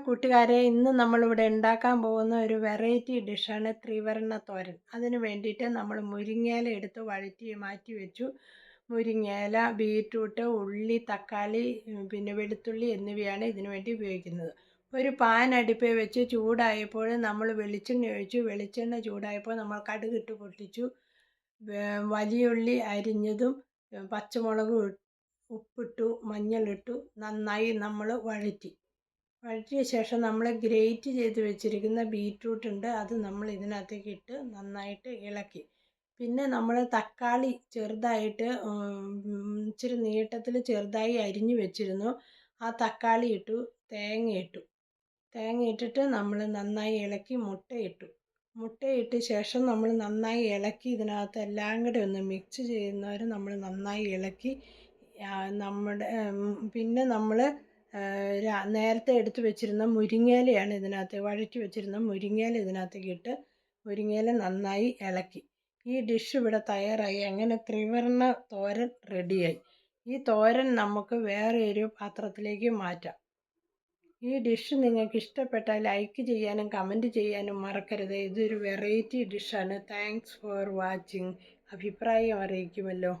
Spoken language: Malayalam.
കൂട്ടുകാരെ, ഇന്ന് നമ്മളിവിടെ ഉണ്ടാക്കാൻ പോകുന്ന ഒരു വെറൈറ്റി ഡിഷാണ് ത്രിവർണ്ണ തോരൻ. അതിന് വേണ്ടിയിട്ട് നമ്മൾ മുരിങ്ങയില എടുത്ത് വഴറ്റി മാറ്റി വെച്ചു. മുരിങ്ങയില, ബീറ്റ്റൂട്ട്, ഉള്ളി, തക്കാളി, പിന്നെ വെളുത്തുള്ളി എന്നിവയാണ് ഇതിനു വേണ്ടി ഉപയോഗിക്കുന്നത്. ഒരു പാൻ അടുപ്പിൽ വെച്ച് ചൂടായപ്പോൾ നമ്മൾ വെളിച്ചെണ്ണ ഒഴിച്ചു. വെളിച്ചെണ്ണ ചൂടായപ്പോൾ നമ്മൾ കടുകിട്ട് പൊട്ടിച്ചു. വലിയുള്ളി അരിഞ്ഞതും പച്ചമുളകും ഉപ്പിട്ടു, മഞ്ഞളിട്ടു, നന്നായി നമ്മൾ വഴറ്റിയ ശേഷം നമ്മൾ ഗ്രേറ്റ് ചെയ്ത് വെച്ചിരിക്കുന്ന ബീറ്റ്റൂട്ട് ഉണ്ട്, അത് നമ്മൾ ഇതിനകത്തേക്ക് ഇട്ട് നന്നായിട്ട് ഇളക്കി. പിന്നെ നമ്മൾ തക്കാളി ചെറുതായിട്ട് ഇച്ചിരി നീട്ടത്തിൽ ചെറുതായി അരിഞ്ഞു വെച്ചിരുന്നു, ആ തക്കാളി ഇട്ടു. തേങ്ങ ഇട്ടിട്ട് നമ്മൾ നന്നായി ഇളക്കി. മുട്ടയിട്ട് ശേഷം നമ്മൾ നന്നായി ഇളക്കി. ഇതിനകത്ത് എല്ലാം കൂടെ ഒന്ന് മിക്സ് ചെയ്യുന്നവരെ നമ്മൾ നന്നായി ഇളക്കി. പിന്നെ നമ്മൾ നേരത്തെ എടുത്ത് വെച്ചിരുന്ന മുരിങ്ങയിലയാണ് വഴറ്റി വെച്ചിരുന്ന മുരിങ്ങയില ഇതിനകത്തേക്ക് ഇട്ട് മുരിങ്ങയില നന്നായി ഇളക്കി. ഈ ഡിഷ് ഇവിടെ തയ്യാറായി. അങ്ങനെ ത്രിവർണ്ണ തോരൻ റെഡിയായി. ഈ തോരൻ നമുക്ക് വേറെ ഒരു പാത്രത്തിലേക്ക് മാറ്റാം. ഈ ഡിഷ് നിങ്ങൾക്ക് ഇഷ്ടപ്പെട്ടാൽ ലൈക്ക് ചെയ്യാനും കമൻറ്റ് ചെയ്യാനും മറക്കരുത്. ഇതൊരു വെറൈറ്റി ഡിഷാണ്. Thanks for watching. അഭിപ്രായം അറിയിക്കുമല്ലോ.